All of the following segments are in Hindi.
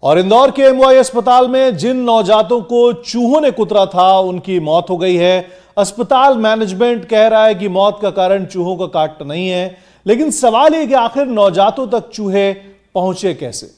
और इंदौर के एमवाई अस्पताल में जिन नवजातों को चूहों ने कुतरा था उनकी मौत हो गई है। अस्पताल मैनेजमेंट कह रहा है कि मौत का कारण चूहों का काटना नहीं है, लेकिन सवाल यह कि आखिर नवजातों तक चूहे पहुंचे कैसे।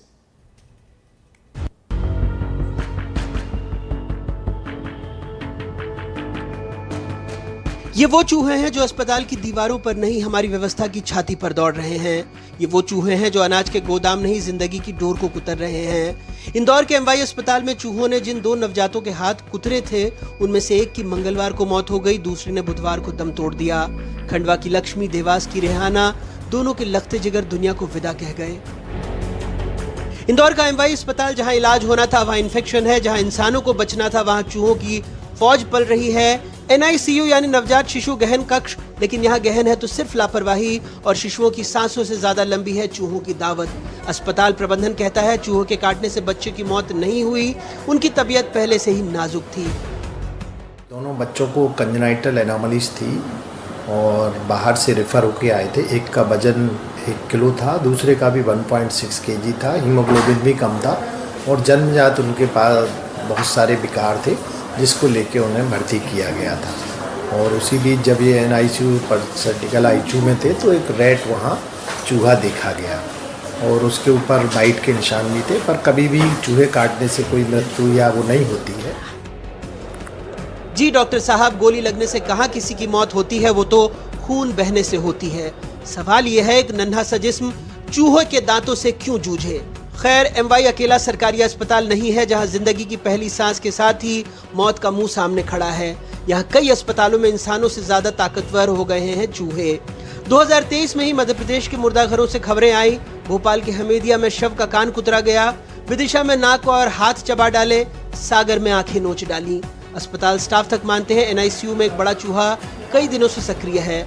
ये वो चूहे हैं जो अस्पताल की दीवारों पर नहीं, हमारी व्यवस्था की छाती पर दौड़ रहे हैं। ये वो चूहे हैं जो अनाज के गोदाम नहीं, जिंदगी की डोर को कुतर रहे हैं। इंदौर के एमवाई अस्पताल में चूहों ने जिन 2 नवजातों के हाथ कुतरे थे, उनमें से एक की मंगलवार को मौत हो गई, दूसरे ने बुधवार को दम तोड़ दिया। खंडवा की लक्ष्मी, देवास की रेहाना, दोनों के लखते जिगर दुनिया को विदा कह गए। इंदौर का एमवाई अस्पताल जहां इलाज होना था वहां इन्फेक्शन है, जहां इंसानों को बचना था वहां चूहों की फौज पल रही है। NICU यानी नवजात शिशु गहन कक्ष, लेकिन यहाँ गहन है तो सिर्फ लापरवाही, और शिशुओं की सांसों से ज्यादा लंबी है चूहों की दावत। अस्पताल प्रबंधन कहता है चूहों के काटने से बच्चे की मौत नहीं हुई, उनकी तबीयत पहले से ही नाजुक थी। दोनों बच्चों को कंजेनाइटल एनोमलीज थी और बाहर से रेफर होके आए थे। एक का वजन 1 किलो था, दूसरे का भी 1.6 kg था, हीमोग्लोबिन भी कम था और जन्मजात उनके पास बहुत सारे विकार थे, जिसको लेके उन्हें भर्ती किया गया था। और उसी बीच जब ये NICU पर सर्जिकल ICU में थे तो एक रैट वहाँ चूहा देखा गया और उसके ऊपर बाइट के निशान भी थे, पर कभी भी चूहे काटने से कोई मृत्यु या वो नहीं होती है। जी डॉक्टर साहब, गोली लगने से कहाँ किसी की मौत होती है, वो तो खून बहने से होती है। सवाल यह है एक नन्हा सा जिस्म चूहों के दांतों से क्यों जूझे। खैर, एमवाई अकेला सरकारी अस्पताल नहीं है जहां जिंदगी की पहली सांस के साथ ही मौत का मुंह सामने खड़ा है। यहाँ कई अस्पतालों में इंसानों से ज्यादा ताकतवर हो गए हैं चूहे। 2023 में ही मध्य प्रदेश के मुर्दाघरों से खबरें आई। भोपाल के हमीदिया में शव का कान कुतरा गया, विदिशा में नाक और हाथ चबा डाले, सागर में आंखें नोच डाली। अस्पताल स्टाफ तक मानते हैं NICU में एक बड़ा चूहा कई दिनों से सक्रिय है।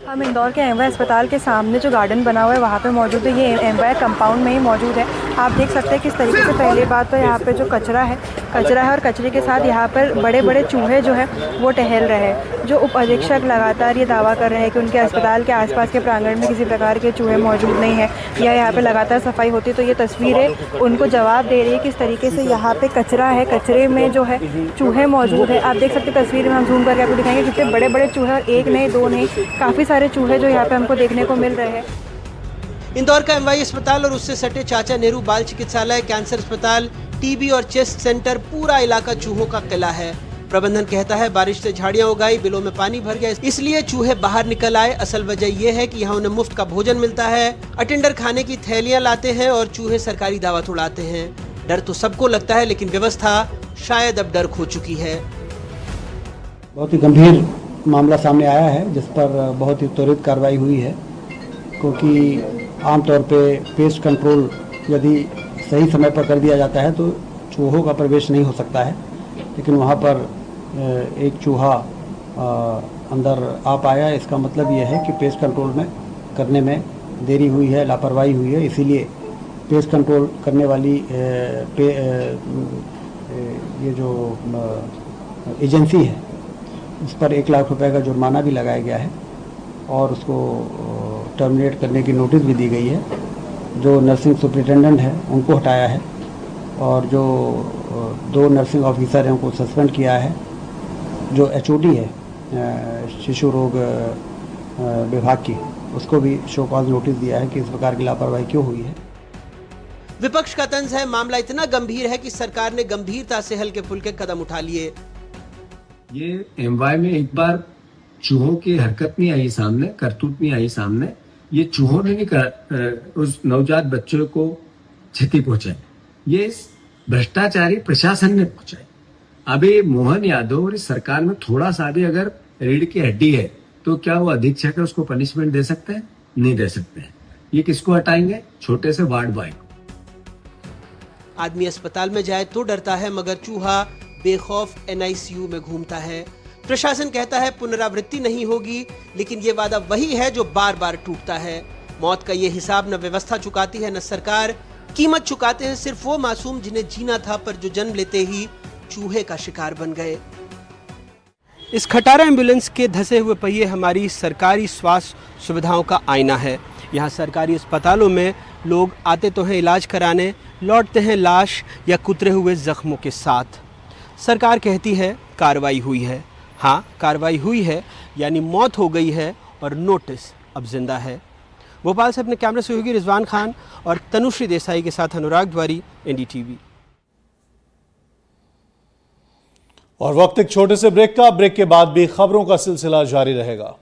हम इंदौर के एमवाई अस्पताल के सामने जो गार्डन बना हुआ है वहाँ पे मौजूद है। ये एमवाई कंपाउंड में ही मौजूद है। आप देख सकते हैं किस तरीके से, पहली बात तो यहाँ पे जो कचरा है और कचरे के साथ यहाँ पर बड़े बड़े चूहे जो है वो टहल रहे हैं। जो उप अधीक्षक लगातार ये दावा कर रहे हैं कि उनके अस्पताल के आसपास के प्रांगण में किसी प्रकार के चूहे मौजूद नहीं है या यहाँ पे लगातार सफाई होती है, तो ये तस्वीरें उनको जवाब दे रही है किस तरीके से यहाँ पे कचरा है, कचरे में जो है चूहे मौजूद है। आप देख सकते हैं तस्वीर में, हम जूम करके आपको दिखाएंगे कितने बड़े बड़े चूहे, और एक नहीं, 2 नहीं, काफ़ी सारे चूहे जो यहाँ पे हमको देखने को मिल रहे हैं। इंदौर का एमवाई अस्पताल और उससे सटे चाचा नेहरू बाल चिकित्सालय, कैंसर अस्पताल, TB और चेस्ट सेंटर, पूरा इलाका चूहों का किला है। प्रबंधन कहता है बारिश से झाड़ियां उगाई, बिलों में पानी भर गया, इसलिए चूहे बाहर निकल आए। असल वजह यह है कि यहाँ उन्हें मुफ्त का भोजन मिलता है, अटेंडर खाने की थैलियां लाते हैं और चूहे सरकारी दावत उड़ाते हैं। डर तो सबको लगता है, लेकिन व्यवस्था शायद अब डर खो चुकी है। बहुत ही गंभीर मामला सामने आया है जिस पर बहुत ही त्वरित कार्रवाई हुई है, क्योंकि आमतौर पे पेस्ट कंट्रोल यदि सही समय पर कर दिया जाता है तो चूहों का प्रवेश नहीं हो सकता है, लेकिन वहाँ पर एक चूहा अंदर आ पाया। इसका मतलब यह है कि पेस्ट कंट्रोल में करने में देरी हुई है, लापरवाही हुई है, इसीलिए पेस्ट कंट्रोल करने वाली ये जो एजेंसी है उस पर 1 लाख रुपए का जुर्माना भी लगाया गया है और उसको टर्मिनेट करने की नोटिस भी दी गई है। जो नर्सिंग सुपरिटेंडेंट है उनको हटाया है और जो 2 नर्सिंग ऑफिसर हैं उनको सस्पेंड किया है। जो HOD है शिशु रोग विभाग की, उसको भी शो कॉज नोटिस दिया है कि इस प्रकार की लापरवाही क्यों हुई है। विपक्ष का तंज है मामला इतना गंभीर है कि सरकार ने गंभीरता से हल्के फुल्के कदम उठा लिए। ये एमवाई में एक बार चूहों की हरकत नहीं आई सामने, करतूत नहीं आई सामने, ये चूहों ने नहीं उस नवजात बच्चों को क्षति पहुंचाई, ये भ्रष्टाचारी प्रशासन ने पहुंचाई। अभी मोहन यादव और इस सरकार में थोड़ा सा भी अगर रीढ़ की हड्डी है तो क्या वो अधीक्षक है उसको पनिशमेंट दे सकते हैं? नहीं दे सकते हैं। ये किसको हटाएंगे? छोटे से वार्ड बॉय को। आदमी अस्पताल में जाए तो डरता है, मगर चूहा बेखौफ NICU में घूमता है। प्रशासन कहता है पुनरावृत्ति नहीं होगी, लेकिन ये वादा वही है जो बार बार टूटता है। मौत का ये हिसाब न व्यवस्था चुकाती है न सरकार। कीमत चुकाते हैं सिर्फ वो मासूम जिन्हें जीना था, पर जो जन्म लेते ही चूहे का शिकार बन गए। इस खटारा एम्बुलेंस के धंसे हुए पहिए हमारी सरकारी स्वास्थ्य सुविधाओं का आईना है। यहाँ सरकारी अस्पतालों में लोग आते तो हैं इलाज कराने, लौटते हैं लाश या कुतरे हुए जख्मों के साथ। सरकार कहती है कार्रवाई हुई है। हाँ, कार्रवाई हुई है, यानी मौत हो गई है और नोटिस अब जिंदा है। भोपाल से अपने कैमरा सहयोगी रिजवान खान और तनुश्री देसाई के साथ अनुराग द्वारी, एनडीटीवी। और वक्त एक छोटे से ब्रेक का। ब्रेक के बाद भी खबरों का सिलसिला जारी रहेगा।